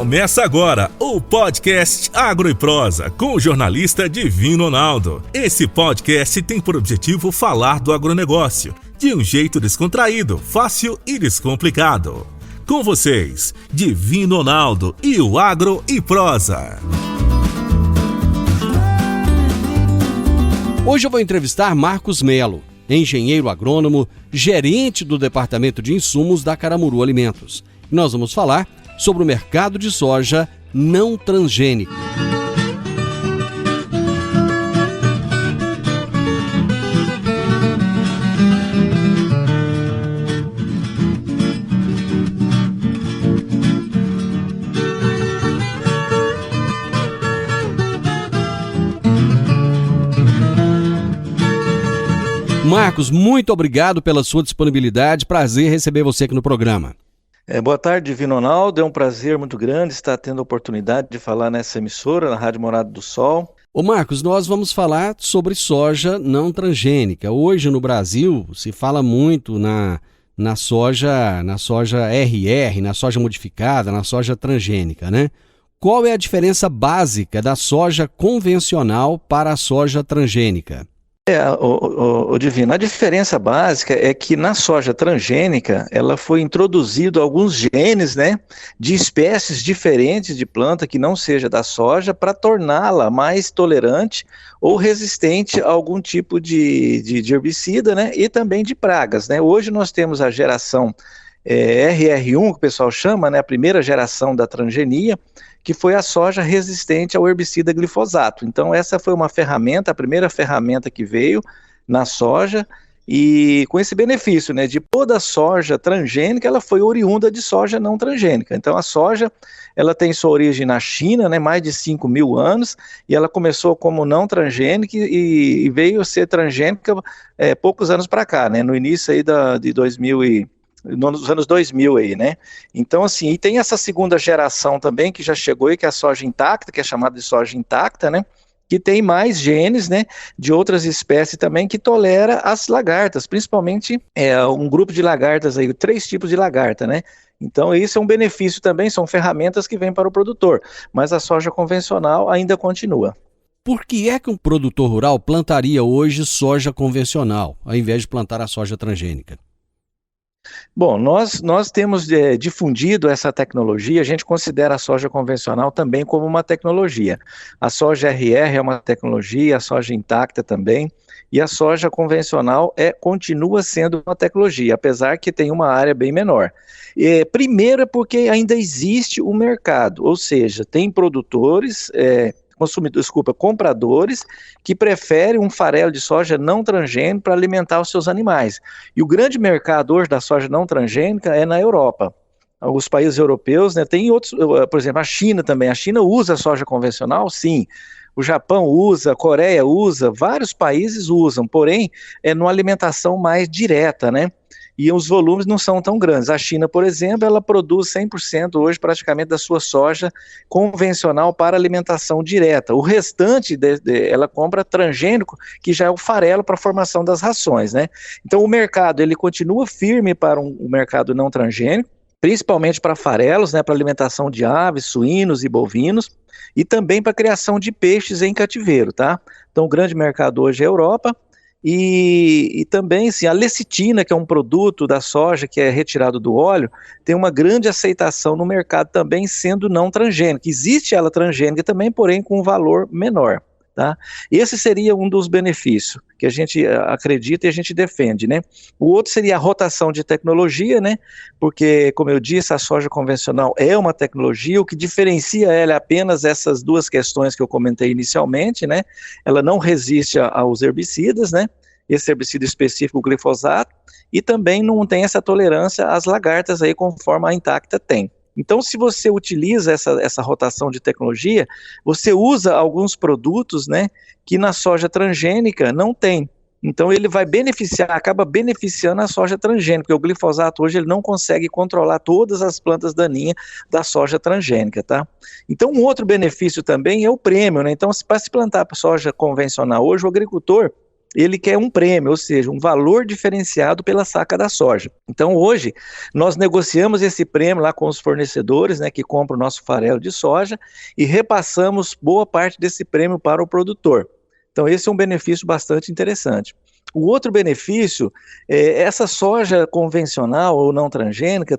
Começa agora o podcast Agro e Prosa com o jornalista Divino Ronaldo. Esse podcast tem por objetivo falar do agronegócio de um jeito descontraído, fácil e descomplicado. Com vocês, Divino Ronaldo e o Agro e Prosa. Hoje eu vou entrevistar Marcos Melo, engenheiro agrônomo, gerente do Departamento de Insumos da Caramuru Alimentos. Nós vamos falar sobre o mercado de soja não transgênico. Marcos, muito obrigado pela sua disponibilidade. Prazer receber você aqui no programa. Boa tarde, Divino Ronaldo. É um prazer muito grande estar tendo a oportunidade de falar nessa emissora, na Rádio Morada do Sol. Ô Marcos, nós vamos falar sobre soja não transgênica. Hoje no Brasil se fala muito na soja RR, na soja modificada, na soja transgênica, né? Qual é a diferença básica da soja convencional para a soja transgênica? Divino, a diferença básica é que na soja transgênica ela foi introduzido alguns genes, né, de espécies diferentes de planta que não seja da soja para torná-la mais tolerante ou resistente a algum tipo de herbicida, né, e também de pragas, né. Hoje nós temos a geração RR1, que o pessoal chama, né, a primeira geração da transgenia, que foi a soja resistente ao herbicida glifosato. Então essa foi uma ferramenta, a primeira ferramenta que veio na soja, e com esse benefício, né, de toda a soja transgênica, ela foi oriunda de soja não transgênica. Então a soja, ela tem sua origem na China, né, mais de 5.000 anos, e ela começou como não transgênica e veio a ser transgênica poucos anos para cá, né, no início aí de 2000 nos anos 2000 aí, né? Então, assim, e tem essa segunda geração também que já chegou aí, que é a soja intacta, que é chamada de soja intacta, né? Que tem mais genes, né, de outras espécies também que tolera as lagartas, principalmente um grupo de lagartas aí, 3 tipos de lagarta, né? Então, isso é um benefício também, são ferramentas que vêm para o produtor, mas a soja convencional ainda continua. Por que é que um produtor rural plantaria hoje soja convencional, ao invés de plantar a soja transgênica? Bom, nós temos difundido essa tecnologia, a gente considera a soja convencional também como uma tecnologia. A soja RR é uma tecnologia, a soja intacta também, e a soja convencional continua sendo uma tecnologia, apesar que tem uma área bem menor. Primeiro é porque ainda existe o mercado, ou seja, tem produtores... compradores que preferem um farelo de soja não transgênico para alimentar os seus animais. E o grande mercado hoje da soja não transgênica é na Europa. Os países europeus, né, tem outros, por exemplo, a China também. A China usa a soja convencional, sim. O Japão usa, a Coreia usa, vários países usam, porém, numa alimentação mais direta, né? E os volumes não são tão grandes. A China, por exemplo, ela produz 100% hoje praticamente da sua soja convencional para alimentação direta. O restante ela compra transgênico, que já é o farelo para a formação das rações, né? Então o mercado ele continua firme para um mercado não transgênico, principalmente para farelos, né, para alimentação de aves, suínos e bovinos, e também para a criação de peixes em cativeiro, tá? Então o grande mercado hoje é a Europa. E também assim, a lecitina, que é um produto da soja que é retirado do óleo, tem uma grande aceitação no mercado também, sendo não transgênica. Existe ela transgênica também, porém com um valor menor. Tá? Esse seria um dos benefícios que a gente acredita e a gente defende, né? O outro seria a rotação de tecnologia, né? Porque, como eu disse, a soja convencional é uma tecnologia, o que diferencia ela é apenas essas duas questões que eu comentei inicialmente, né? Ela não resiste aos herbicidas, né? Esse herbicida específico, o glifosato, e também não tem essa tolerância às lagartas aí, conforme a intacta tem. Então, se você utiliza essa rotação de tecnologia, você usa alguns produtos, né, que na soja transgênica não tem. Então, ele vai acaba beneficiando a soja transgênica, porque o glifosato hoje ele não consegue controlar todas as plantas daninhas da soja transgênica, tá? Então, um outro benefício também é o prêmio, né? Então, para se plantar soja convencional hoje, o agricultor ele quer um prêmio, ou seja, um valor diferenciado pela saca da soja. Então hoje nós negociamos esse prêmio lá com os fornecedores, né, que compram o nosso farelo de soja e repassamos boa parte desse prêmio para o produtor. Então esse é um benefício bastante interessante. O outro benefício é essa soja convencional ou não transgênica,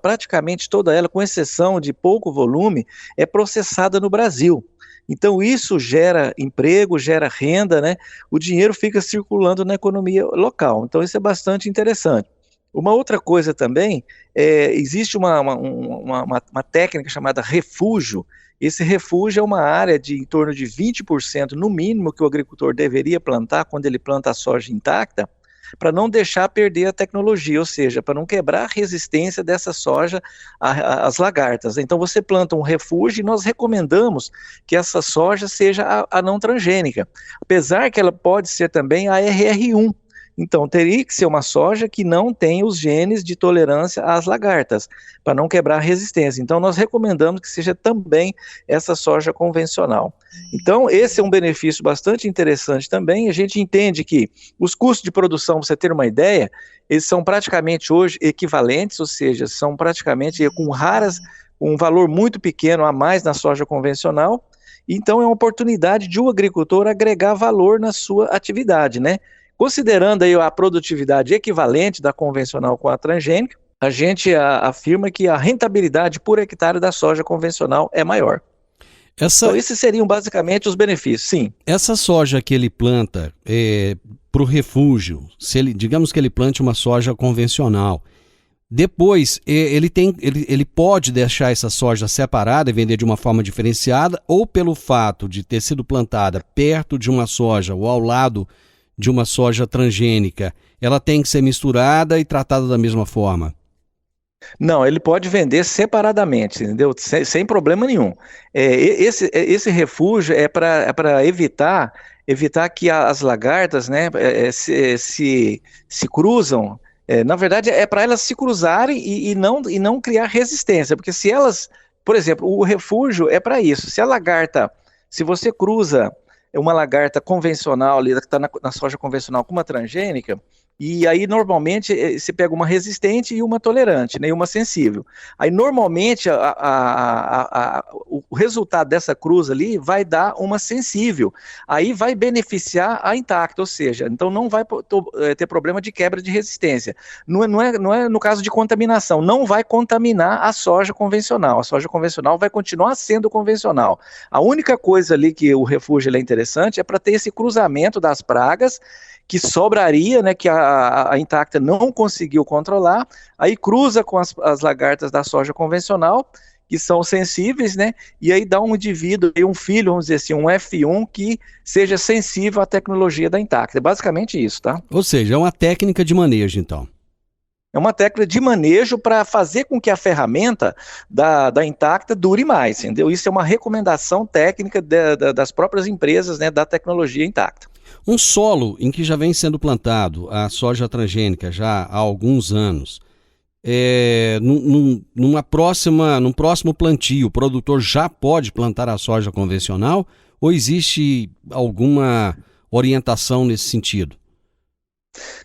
praticamente toda ela, com exceção de pouco volume, é processada no Brasil. Então isso gera emprego, gera renda, né? O dinheiro fica circulando na economia local. Então isso é bastante interessante. Uma outra coisa também, existe uma técnica chamada refúgio. Esse refúgio é uma área de em torno de 20% no mínimo que o agricultor deveria plantar quando ele planta a soja intacta, para não deixar perder a tecnologia, ou seja, para não quebrar a resistência dessa soja às lagartas. Então você planta um refúgio e nós recomendamos que essa soja seja a não transgênica, apesar que ela pode ser também a RR1. Então, teria que ser uma soja que não tem os genes de tolerância às lagartas, para não quebrar a resistência. Então, nós recomendamos que seja também essa soja convencional. Então, esse é um benefício bastante interessante também. A gente entende que os custos de produção, para você ter uma ideia, eles são praticamente hoje equivalentes, ou seja, são praticamente com um valor muito pequeno a mais na soja convencional. Então, é uma oportunidade de um agricultor agregar valor na sua atividade, né? Considerando aí a produtividade equivalente da convencional com a transgênica, a gente afirma que a rentabilidade por hectare da soja convencional é maior. Então esses seriam basicamente os benefícios, sim. Essa soja que ele planta para o refúgio, digamos que ele plante uma soja convencional, depois ele pode deixar essa soja separada e vender de uma forma diferenciada, ou pelo fato de ter sido plantada perto de uma soja ou ao lado de uma soja transgênica, ela tem que ser misturada e tratada da mesma forma? Não, ele pode vender separadamente, entendeu? Sem problema nenhum. Esse refúgio é para evitar que as lagartas, né, se cruzam. Na verdade, é para elas se cruzarem e não criar resistência, porque se elas, por exemplo, o refúgio é para isso. Se você cruza uma lagarta convencional, ali, que está na soja convencional com uma transgênica, e aí normalmente você pega uma resistente e uma tolerante, né, e uma sensível. Aí normalmente o resultado dessa cruz ali vai dar uma sensível, aí vai beneficiar a intacta, ou seja, então não vai ter problema de quebra de resistência. Não é no caso de contaminação, não vai contaminar a soja convencional vai continuar sendo convencional. A única coisa ali que o refúgio é interessante é para ter esse cruzamento das pragas, que sobraria, né, que a intacta não conseguiu controlar, aí cruza com as lagartas da soja convencional, que são sensíveis, né, e aí dá um indivíduo, um filho, vamos dizer assim, um F1 que seja sensível à tecnologia da intacta. É basicamente isso, tá? Ou seja, é uma técnica de manejo, então. É uma técnica de manejo para fazer com que a ferramenta da intacta dure mais, entendeu? Isso é uma recomendação técnica das próprias empresas, né, da tecnologia intacta. Um solo em que já vem sendo plantado a soja transgênica já há alguns anos, num próximo plantio, o produtor já pode plantar a soja convencional ou existe alguma orientação nesse sentido?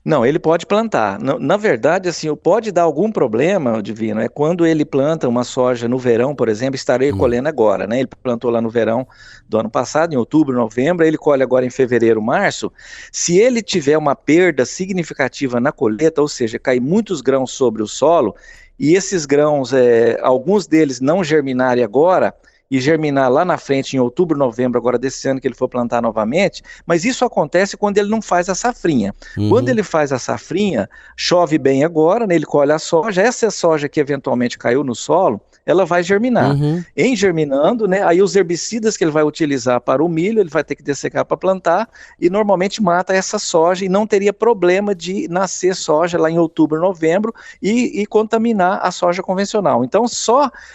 Não, ele pode plantar. Na verdade, assim, pode dar algum problema, Divino, é quando ele planta uma soja no verão, por exemplo, estarei colhendo agora, né? Ele plantou lá no verão do ano passado, em outubro, novembro, ele colhe agora em fevereiro, março. Se ele tiver uma perda significativa na colheita, ou seja, cair muitos grãos sobre o solo, e esses grãos, alguns deles não germinarem agora, e germinar lá na frente em outubro, novembro, agora desse ano que ele for plantar novamente, mas isso acontece quando ele não faz a safrinha. Quando ele faz a safrinha, chove bem agora, né, ele colhe a soja, essa soja que eventualmente caiu no solo, ela vai germinar. Em germinando, né, aí os herbicidas que ele vai utilizar para o milho, ele vai ter que dessecar para plantar, e normalmente mata essa soja, e não teria problema de nascer soja lá em outubro, novembro, e contaminar a soja convencional. Então,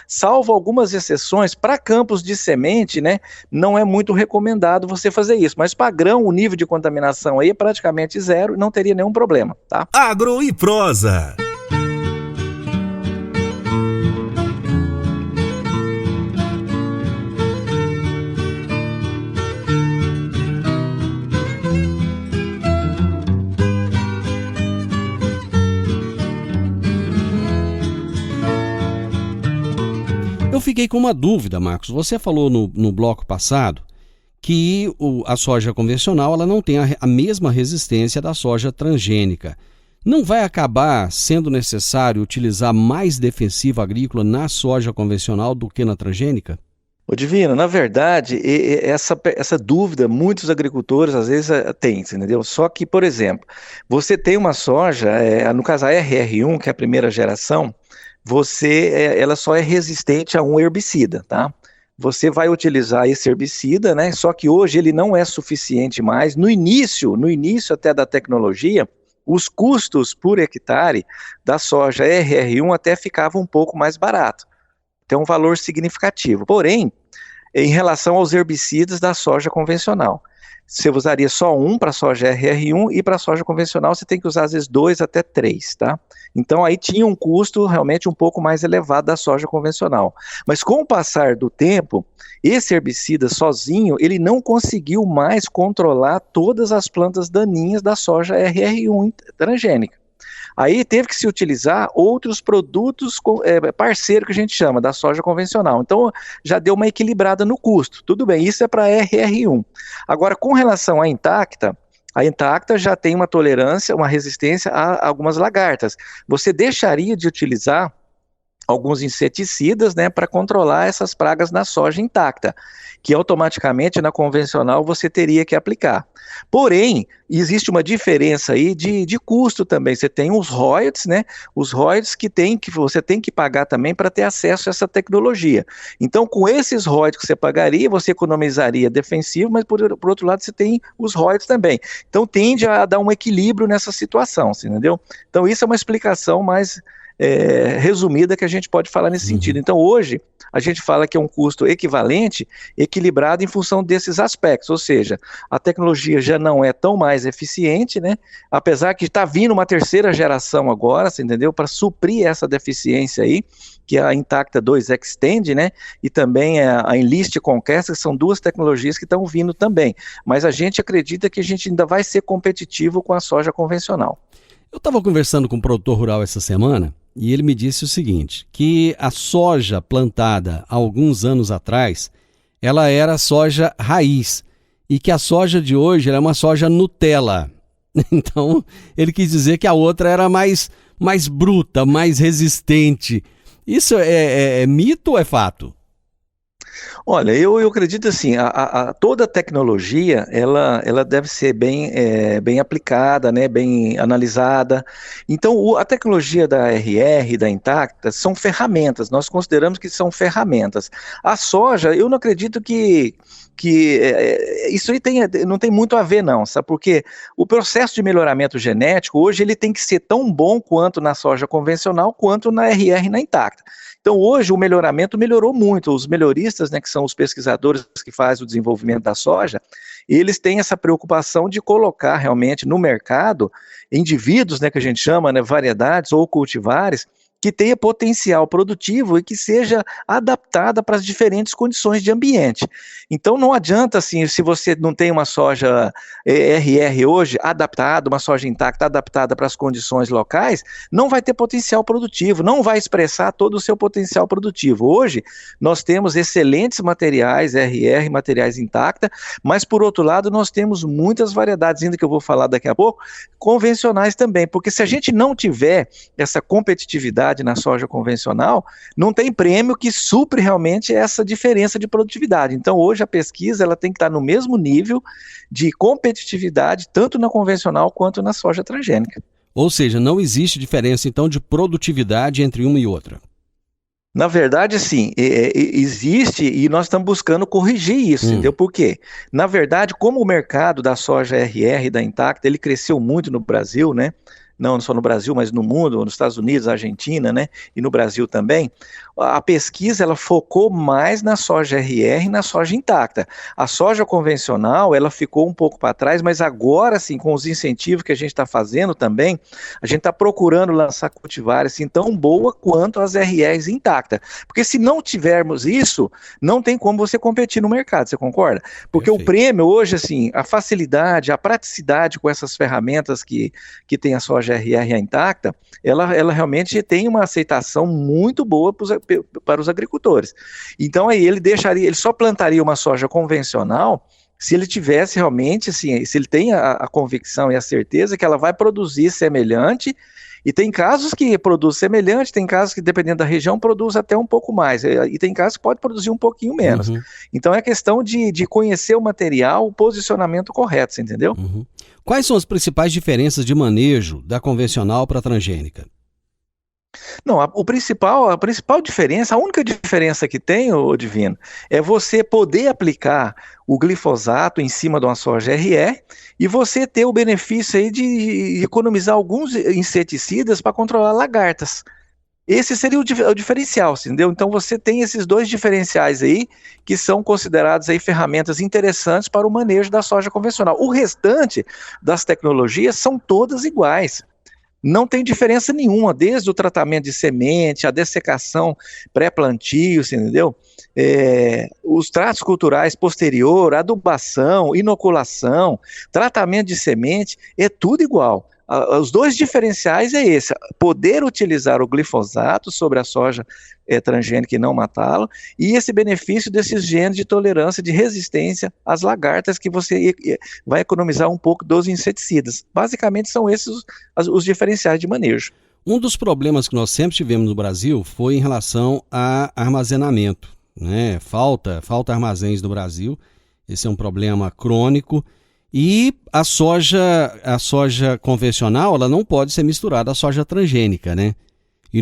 salvo algumas exceções, para campos de semente, né, não é muito recomendado você fazer isso, mas para grão o nível de contaminação aí é praticamente zero e não teria nenhum problema, tá? Agro e Prosa. fiquei com uma dúvida, Marcos. Você falou no bloco passado que a soja convencional ela não tem a mesma resistência da soja transgênica. Não vai acabar sendo necessário utilizar mais defensivo agrícola na soja convencional do que na transgênica? Ô Divino, na verdade, essa dúvida muitos agricultores às vezes têm, entendeu? Só que, por exemplo, você tem uma soja, no caso a RR1, que é a primeira geração, ela só é resistente a um herbicida, tá? Você vai utilizar esse herbicida, né? Só que hoje ele não é suficiente mais. No início até da tecnologia, os custos por hectare da soja RR1 até ficavam um pouco mais barato. Tem um valor significativo. Porém, em relação aos herbicidas da soja convencional, você usaria só um para a soja RR1 e para a soja convencional você tem que usar às vezes 2 até 3, tá? Então aí tinha um custo realmente um pouco mais elevado da soja convencional. Mas com o passar do tempo, esse herbicida sozinho, ele não conseguiu mais controlar todas as plantas daninhas da soja RR1 transgênica. Aí teve que se utilizar outros produtos parceiro que a gente chama, da soja convencional. Então já deu uma equilibrada no custo. Tudo bem, isso é para RR1. Agora, com relação à Intacta, a Intacta já tem uma tolerância, uma resistência a algumas lagartas. Você deixaria de utilizar alguns inseticidas, né, para controlar essas pragas na soja intacta, que automaticamente na convencional você teria que aplicar. Porém, existe uma diferença aí de custo também. Você tem os royalties, né, os royalties que você tem que pagar também para ter acesso a essa tecnologia. Então, com esses royalties que você pagaria, você economizaria defensivo, mas por outro lado você tem os royalties também. Então, tende a dar um equilíbrio nessa situação, entendeu? Então, isso é uma explicação mais resumida que a gente pode falar nesse sentido. Então hoje a gente fala que é um custo equivalente, equilibrado em função desses aspectos, ou seja, a tecnologia já não é tão mais eficiente, né? Apesar que está vindo uma terceira geração agora, você entendeu? Para suprir essa deficiência aí, que é a Intacta 2 Extend, né? E também a Enlist Conquest, que são duas tecnologias que estão vindo também. Mas a gente acredita que a gente ainda vai ser competitivo com a soja convencional. Eu estava conversando com um produtor rural essa semana e ele me disse o seguinte, que a soja plantada há alguns anos atrás, ela era soja raiz e que a soja de hoje ela é uma soja Nutella. Então, ele quis dizer que a outra era mais bruta, mais resistente. Isso é mito ou é fato? Olha, eu acredito assim, toda a tecnologia, ela deve ser bem aplicada, né, bem analisada. Então, a tecnologia da RR, da Intacta, são ferramentas, nós consideramos que são ferramentas. A soja, eu não acredito que isso aí não tem muito a ver não, sabe? Porque o processo de melhoramento genético, hoje ele tem que ser tão bom quanto na soja convencional, quanto na RR e na Intacta. Então hoje o melhoramento melhorou muito, os melhoristas, né, que são os pesquisadores que fazem o desenvolvimento da soja, eles têm essa preocupação de colocar realmente no mercado indivíduos, né, que a gente chama, né, variedades ou cultivares, que tenha potencial produtivo e que seja adaptada para as diferentes condições de ambiente. Então não adianta assim, se você não tem uma soja RR hoje adaptada, uma soja intacta adaptada para as condições locais, não vai ter potencial produtivo, não vai expressar todo o seu potencial produtivo. Hoje nós temos excelentes materiais RR, materiais intacta, mas por outro lado nós temos muitas variedades, ainda que eu vou falar daqui a pouco, convencionais também, porque se a gente não tiver essa competitividade na soja convencional, não tem prêmio que supre realmente essa diferença de produtividade. Então hoje a pesquisa ela tem que estar no mesmo nível de competitividade, tanto na convencional quanto na soja transgênica. Ou seja, não existe diferença então de produtividade entre uma e outra. Na verdade, sim, existe e nós estamos buscando corrigir isso, entendeu? Por quê? Na verdade, como o mercado da soja RR, da Intacta, ele cresceu muito no Brasil, né? Não só no Brasil, mas no mundo, nos Estados Unidos, Argentina, né, e no Brasil também, a pesquisa ela focou mais na soja RR e na soja intacta. A soja convencional, ela ficou um pouco para trás, mas agora sim, com os incentivos que a gente está fazendo também, a gente está procurando lançar cultivares assim, tão boa quanto as RRs intactas. Porque se não tivermos isso, não tem como você competir no mercado, você concorda? Porque Perfeito. O prêmio hoje, assim, a facilidade, a praticidade com essas ferramentas que tem a soja soja RR intacta, ela realmente tem uma aceitação muito boa para os agricultores. Então aí ele só plantaria uma soja convencional se ele tivesse realmente, assim, se ele tem a convicção e a certeza que ela vai produzir semelhante. E tem casos que produz semelhante, tem casos que, dependendo da região, produz até um pouco mais, e tem casos que pode produzir um pouquinho menos. Então é questão de conhecer o material, o posicionamento correto, você entendeu? Quais são as principais diferenças de manejo da convencional para a transgênica? Não, a principal diferença, a única diferença que tem, ô Divino, é você poder aplicar o glifosato em cima de uma soja RE e você ter o benefício aí de economizar alguns inseticidas para controlar lagartas. Esse seria o diferencial, entendeu? Então você tem esses dois diferenciais aí que são considerados aí ferramentas interessantes para o manejo da soja convencional. O restante das tecnologias são todas iguais. Não tem diferença nenhuma, desde o tratamento de semente, a dessecação pré-plantio, entendeu? Os tratos culturais posterior, adubação, inoculação, tratamento de semente, é tudo igual. Os dois diferenciais é esse, poder utilizar o glifosato sobre a soja transgênica e não matá-lo, e esse benefício desses genes de tolerância, de resistência às lagartas, que você vai economizar um pouco dos inseticidas. Basicamente são esses os diferenciais de manejo. Um dos problemas que nós sempre tivemos no Brasil foi em relação a armazenamento, né? Falta armazéns no Brasil, esse é um problema crônico. E a soja convencional, ela não pode ser misturada à soja transgênica, né? E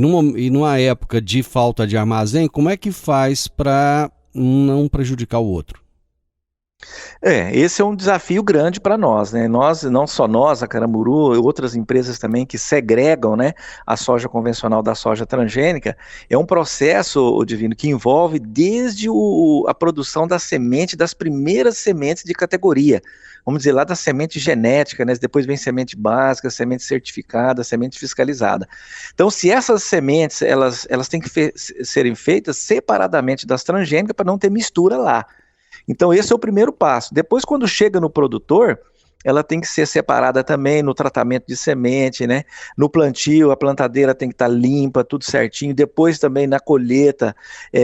numa época de falta de armazém, como é que faz para não prejudicar o outro? Esse é um desafio grande para nós, né? Nós, não só nós, a Caramuru, outras empresas também que segregam, né, a soja convencional da soja transgênica, é um processo, Divino, que envolve desde a produção da semente, das primeiras sementes de categoria, vamos dizer, lá da semente genética, né? Depois vem semente básica, semente certificada, semente fiscalizada. Então, se essas sementes, elas têm que serem feitas separadamente das transgênicas para não ter mistura lá. Então esse é o primeiro passo. Depois, quando chega no produtor, ela tem que ser separada também no tratamento de semente, né? No plantio, a plantadeira tem que estar limpa, tudo certinho. Depois também na colheita,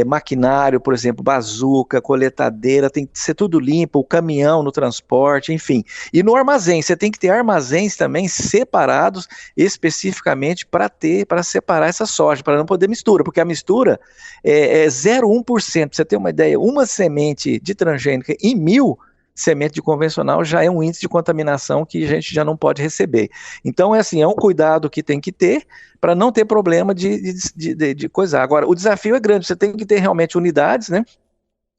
maquinário, por exemplo, bazuca, coletadeira, tem que ser tudo limpo, o caminhão no transporte, enfim. E no armazém, você tem que ter armazéns também separados especificamente para separar essa soja, para não poder mistura, porque a mistura é 0,1%. Pra você ter uma ideia, uma semente de transgênica em 1.000 semente de convencional já é um índice de contaminação que a gente já não pode receber. Então, é um cuidado que tem que ter para não ter problema de coisar. Agora, o desafio é grande, você tem que ter realmente unidades, né,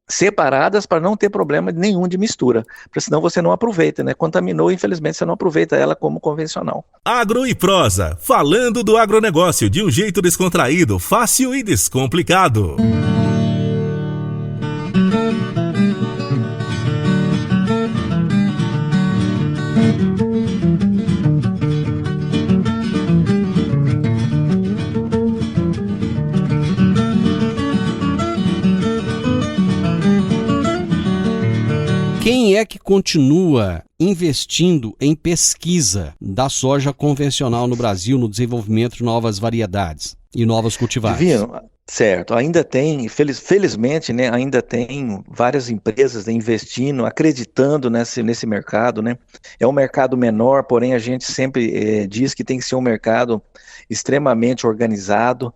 separadas para não ter problema nenhum de mistura, porque senão você não aproveita, né? Contaminou, infelizmente você não aproveita ela como convencional. Agro e Prosa, falando do agronegócio de um jeito descontraído, fácil e descomplicado. Quem é que continua investindo em pesquisa da soja convencional no Brasil, no desenvolvimento de novas variedades e novos cultivares? Divino, certo, ainda tem, felizmente, né, ainda tem várias empresas, né, investindo, acreditando nesse mercado, né? É um mercado menor, porém a gente sempre diz que tem que ser um mercado extremamente organizado,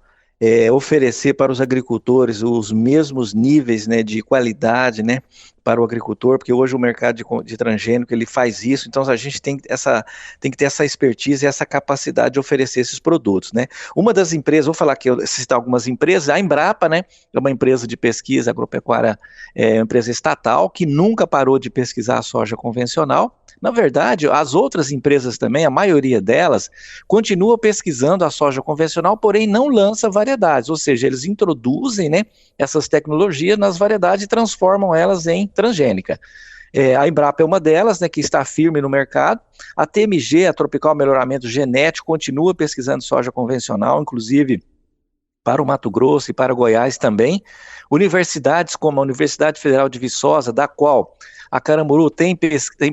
oferecer para os agricultores os mesmos níveis, né, de qualidade, né, para o agricultor, porque hoje o mercado de transgênico ele faz isso, então a gente tem que ter essa expertise e essa capacidade de oferecer esses produtos, né? Uma das empresas, vou falar aqui, eu citar algumas empresas, a Embrapa, né, é uma empresa de pesquisa agropecuária, uma empresa estatal que nunca parou de pesquisar a soja convencional. Na verdade, as outras empresas também, a maioria delas, continua pesquisando a soja convencional, porém não lança variedades, ou seja, eles introduzem, né, essas tecnologias nas variedades e transformam elas em transgênica. A Embrapa é uma delas, né, que está firme no mercado. A TMG, a Tropical Melhoramento Genético, continua pesquisando soja convencional, inclusive para o Mato Grosso e para Goiás também. Universidades como a Universidade Federal de Viçosa, da qual a Caramuru tem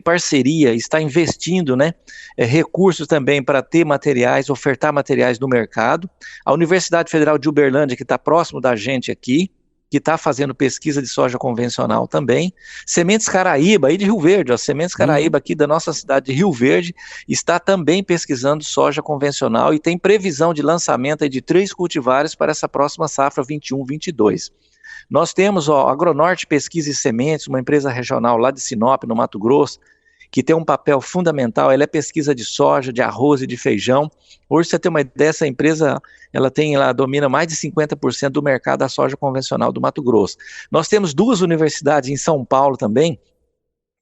parceria, está investindo, né, recursos também para ter materiais, ofertar materiais no mercado. A Universidade Federal de Uberlândia, que está próximo da gente aqui, que está fazendo pesquisa de soja convencional também. Sementes Caraíba, aí de Rio Verde, Sementes Caraíba aqui da nossa cidade de Rio Verde, está também pesquisando soja convencional e tem previsão de lançamento aí de 3 cultivares para essa próxima safra 21-22. Nós temos a Agronorte Pesquisa e Sementes, uma empresa regional lá de Sinop, no Mato Grosso, que tem um papel fundamental. Ela é pesquisa de soja, de arroz e de feijão. Hoje, você tem uma ideia, essa empresa ela domina mais de 50% do mercado da soja convencional do Mato Grosso. Nós temos 2 universidades em São Paulo também,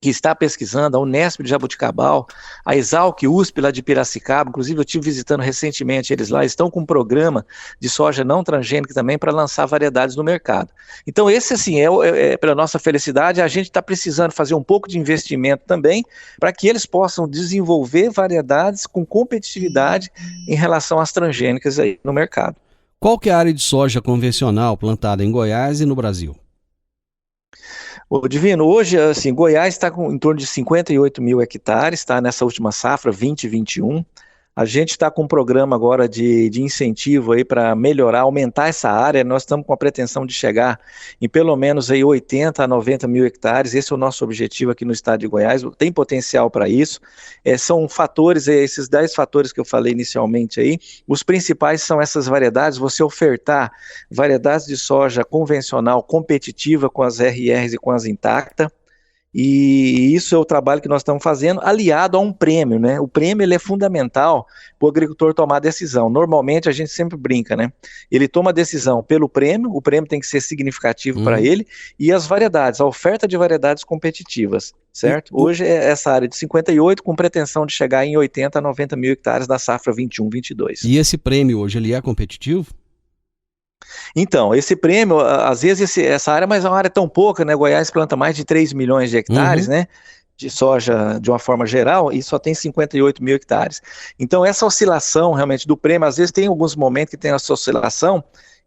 que está pesquisando, a Unesp de Jaboticabal, a Exalc USP lá de Piracicaba. Inclusive eu estive visitando recentemente eles lá, estão com um programa de soja não transgênica também para lançar variedades no mercado. Então esse assim, pela nossa felicidade, a gente está precisando fazer um pouco de investimento também, para que eles possam desenvolver variedades com competitividade em relação às transgênicas aí no mercado. Qual que é a área de soja convencional plantada em Goiás e no Brasil? Ô, Divino, hoje, assim, Goiás está com em torno de 58 mil hectares, tá? Nessa última safra, 2021. A gente está com um programa agora de incentivo aí para melhorar, aumentar essa área. Nós estamos com a pretensão de chegar em pelo menos aí 80 a 90 mil hectares. Esse é o nosso objetivo aqui no estado de Goiás. Tem potencial para isso. São fatores, esses 10 fatores que eu falei inicialmente aí. Os principais são essas variedades. Você ofertar variedades de soja convencional, competitiva com as RRs e com as intacta. E isso é o trabalho que nós estamos fazendo, aliado a um prêmio, né? O prêmio ele é fundamental para o agricultor tomar a decisão. Normalmente a gente sempre brinca, né? Ele toma a decisão pelo prêmio, o prêmio tem que ser significativo para ele, e as variedades, a oferta de variedades competitivas, certo? Hoje é essa área de 58 com pretensão de chegar em 80 a 90 mil hectares da safra 21-22. E esse prêmio hoje ele é competitivo? Então, esse prêmio, às vezes essa área, mas é uma área tão pouca, né? Goiás planta mais de 3 milhões de hectares, né? De soja de uma forma geral, e só tem 58 mil hectares. Então, essa oscilação realmente do prêmio, às vezes tem alguns momentos que tem essa oscilação,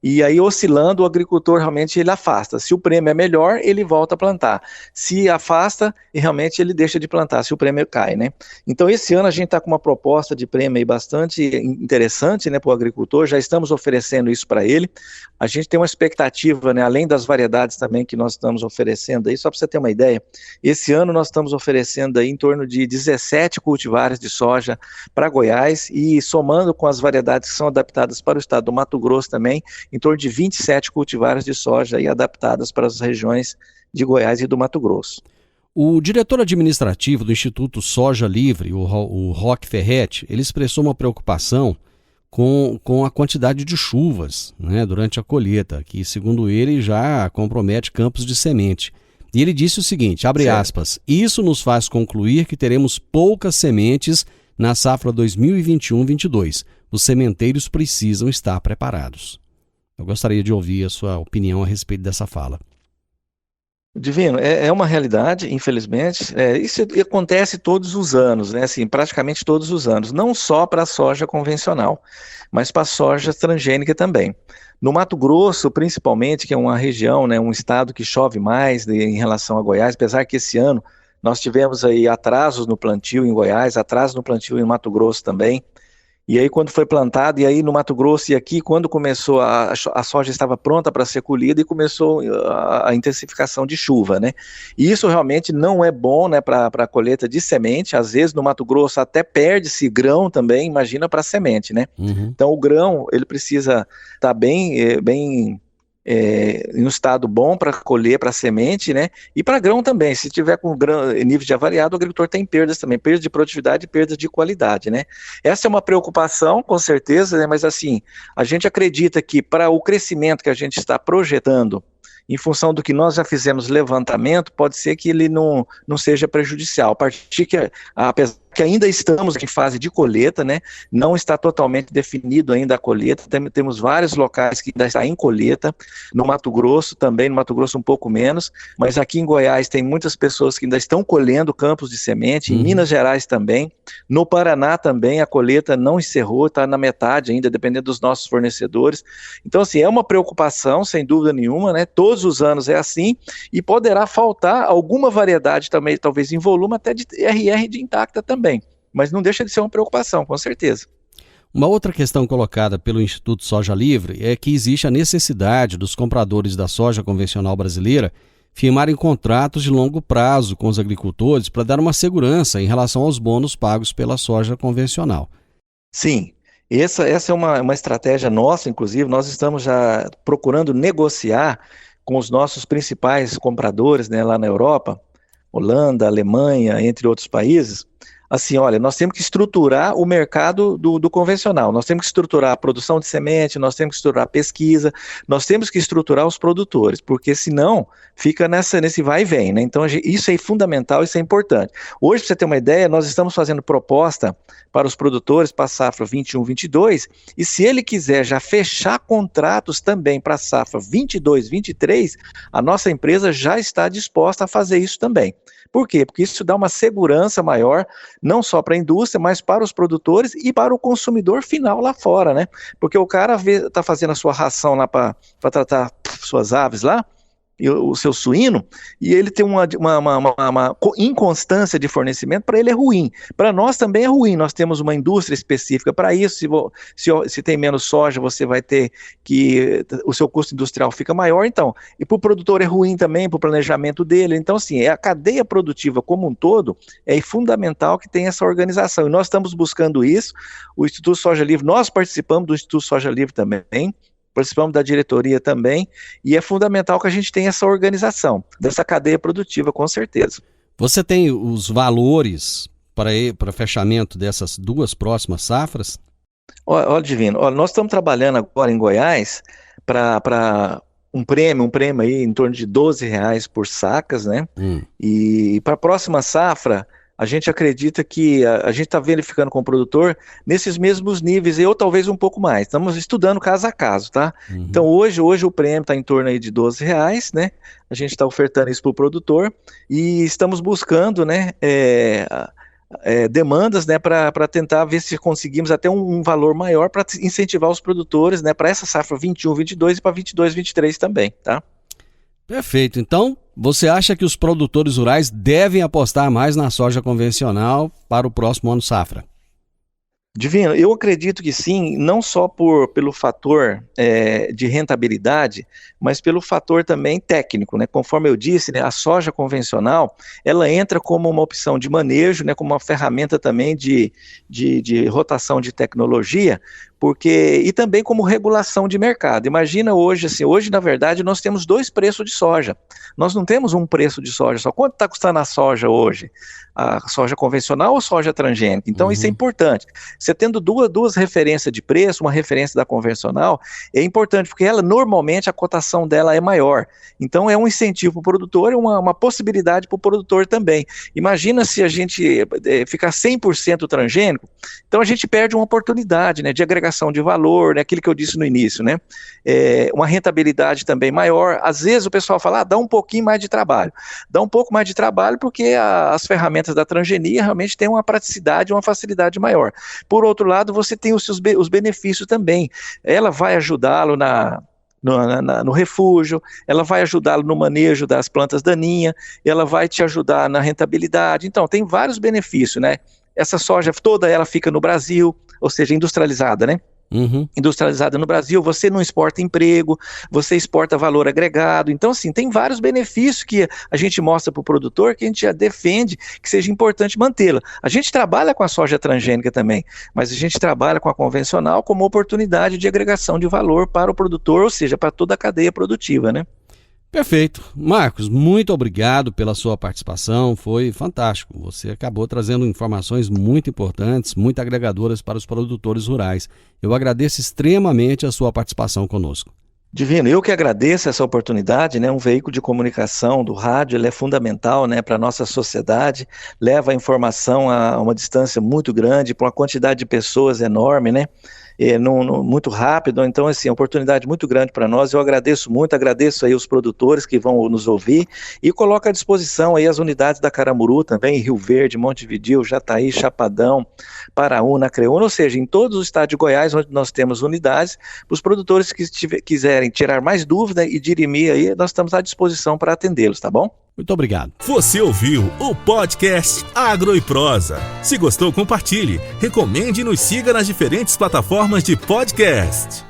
e aí oscilando o agricultor realmente ele afasta. Se o prêmio é melhor, ele volta a plantar. Se afasta, realmente ele deixa de plantar, se o prêmio cai, né? Então esse ano a gente está com uma proposta de prêmio aí bastante interessante, né, para o agricultor, já estamos oferecendo isso para ele. A gente tem uma expectativa, né, além das variedades também que nós estamos oferecendo aí, só para você ter uma ideia, esse ano nós estamos oferecendo aí em torno de 17 cultivares de soja para Goiás e somando com as variedades que são adaptadas para o estado do Mato Grosso também, em torno de 27 cultivares de soja aí adaptadas para as regiões de Goiás e do Mato Grosso. O diretor administrativo do Instituto Soja Livre, o Roque Ferretti, ele expressou uma preocupação com a quantidade de chuvas, né, durante a colheita, que segundo ele já compromete campos de semente. E ele disse o seguinte, abre aspas, isso nos faz concluir que teremos poucas sementes na safra 2021-22. Os sementeiros precisam estar preparados. Eu gostaria de ouvir a sua opinião a respeito dessa fala. Divino, é uma realidade, infelizmente, isso acontece todos os anos, né, assim, praticamente todos os anos, não só para a soja convencional, mas para a soja transgênica também. No Mato Grosso, principalmente, que é uma região, né, um estado que chove mais em relação a Goiás, apesar que esse ano nós tivemos aí atrasos no plantio em Goiás, atrasos no plantio em Mato Grosso também. E aí quando foi plantado, e aí no Mato Grosso e aqui, quando começou, a soja estava pronta para ser colhida e começou a intensificação de chuva, né? E isso realmente não é bom, né, para a colheita de semente. Às vezes no Mato Grosso até perde-se grão também, imagina para semente, né? Então o grão, ele precisa estar bem em um estado bom para colher, para semente, né? E para grão também. Se tiver com grão, nível de avariado, o agricultor tem perdas também, perdas de produtividade e perdas de qualidade, né? Essa é uma preocupação, com certeza, né? Mas assim, a gente acredita que para o crescimento que a gente está projetando, em função do que nós já fizemos levantamento, pode ser que ele não seja prejudicial. A partir que, apesar que ainda estamos em fase de colheita, né? Não está totalmente definido ainda a colheita, temos vários locais que ainda estão em colheita, no Mato Grosso também, no Mato Grosso um pouco menos, mas aqui em Goiás tem muitas pessoas que ainda estão colhendo campos de semente, em Minas Gerais também, no Paraná também a colheita não encerrou, está na metade ainda, dependendo dos nossos fornecedores. Então, assim, é uma preocupação, sem dúvida nenhuma, né? Todos os anos é assim, e poderá faltar alguma variedade também, talvez em volume, até de RR de intacta também, mas não deixa de ser uma preocupação, com certeza. Uma outra questão colocada pelo Instituto Soja Livre é que existe a necessidade dos compradores da soja convencional brasileira firmarem contratos de longo prazo com os agricultores para dar uma segurança em relação aos bônus pagos pela soja convencional. Sim, essa é uma estratégia nossa, inclusive, nós estamos já procurando negociar com os nossos principais compradores, né, lá na Europa, Holanda, Alemanha, entre outros países. Assim, olha, nós temos que estruturar o mercado do convencional, nós temos que estruturar a produção de semente, nós temos que estruturar a pesquisa, nós temos que estruturar os produtores, porque senão fica nesse vai e vem, né? Então isso é fundamental, isso é importante. Hoje, para você ter uma ideia, nós estamos fazendo proposta para os produtores para a safra 21-22, e se ele quiser já fechar contratos também para a safra 22-23, a nossa empresa já está disposta a fazer isso também. Por quê? Porque isso dá uma segurança maior, não só para a indústria, mas para os produtores e para o consumidor final lá fora, né? Porque o cara está fazendo a sua ração lá para tratar suas aves lá, e o seu suíno, e ele tem uma inconstância de fornecimento, para ele é ruim. Para nós também é ruim, nós temos uma indústria específica para isso, se tem menos soja, você vai ter que, o seu custo industrial fica maior, então, e para o produtor é ruim também, para o planejamento dele, então assim, a cadeia produtiva como um todo, é fundamental que tenha essa organização, e nós estamos buscando isso, o Instituto Soja Livre, nós participamos do Instituto Soja Livre também, participamos da diretoria também, e é fundamental que a gente tenha essa organização, dessa cadeia produtiva, com certeza. Você tem os valores para fechamento dessas duas próximas safras? Olha, Divino, nós estamos trabalhando agora em Goiás para um prêmio aí em torno de R$12 por sacas, né? E para a próxima safra, a gente acredita que a gente está verificando com o produtor nesses mesmos níveis, ou talvez um pouco mais. Estamos estudando caso a caso, tá? Então hoje o prêmio está em torno aí de R$12, né? A gente está ofertando isso para o produtor e estamos buscando, né, demandas, né, para tentar ver se conseguimos até um valor maior para incentivar os produtores, né, para essa safra 21-22 e para 22-23 também, tá? Perfeito. Então, você acha que os produtores rurais devem apostar mais na soja convencional para o próximo ano safra? Divino, eu acredito que sim, não só pelo fator de rentabilidade, mas pelo fator também técnico, né? Conforme eu disse, né, a soja convencional, ela entra como uma opção de manejo, né, como uma ferramenta também de rotação de tecnologia, e também como regulação de mercado. Imagina hoje, assim, na verdade nós temos dois preços de soja, nós não temos um preço de soja só. Quanto está custando a soja hoje? A soja convencional ou soja transgênica? Então isso é importante. Você tendo duas referências de preço, uma referência da convencional, é importante, porque ela normalmente a cotação dela é maior. Então é um incentivo para o produtor, é uma possibilidade para o produtor também. Imagina se a gente ficar 100% transgênico, então a gente perde uma oportunidade, né, de agregação de valor, né, aquilo que eu disse no início, né, uma rentabilidade também maior. Às vezes o pessoal fala, dá um pouquinho mais de trabalho. Dá um pouco mais de trabalho porque as ferramentas da transgenia realmente têm uma praticidade, uma facilidade maior. Por outro lado, você tem os benefícios também. Ela vai ajudá-lo no refúgio, ela vai ajudá-lo no manejo das plantas daninhas, ela vai te ajudar na rentabilidade. Então, tem vários benefícios, né? Essa soja toda ela fica no Brasil, ou seja, industrializada, né? Industrializada no Brasil, você não exporta emprego, você exporta valor agregado. Então, assim, tem vários benefícios que a gente mostra para o produtor, que a gente já defende que seja importante mantê-la. A gente trabalha com a soja transgênica também, mas a gente trabalha com a convencional como oportunidade de agregação de valor para o produtor, ou seja, para toda a cadeia produtiva, né? Perfeito. Marcos, muito obrigado pela sua participação, foi fantástico. Você acabou trazendo informações muito importantes, muito agregadoras para os produtores rurais. Eu agradeço extremamente a sua participação conosco. Divino, eu que agradeço essa oportunidade, né? Um veículo de comunicação do rádio, ele é fundamental, né, para a nossa sociedade, leva a informação a uma distância muito grande, para uma quantidade de pessoas enorme, né? Muito rápido, então assim, é uma oportunidade muito grande para nós. Eu agradeço muito, agradeço aí os produtores que vão nos ouvir e coloco à disposição aí as unidades da Caramuru também, Rio Verde, Montevidéu, Jataí, Chapadão, Paraúna, Acreúna, ou seja, em todos os estados de Goiás, onde nós temos unidades, os produtores que quiserem tirar mais dúvida e dirimir aí, nós estamos à disposição para atendê-los, tá bom? Muito obrigado. Você ouviu o podcast Agro e Prosa. Se gostou, compartilhe, recomende e nos siga nas diferentes plataformas de podcast.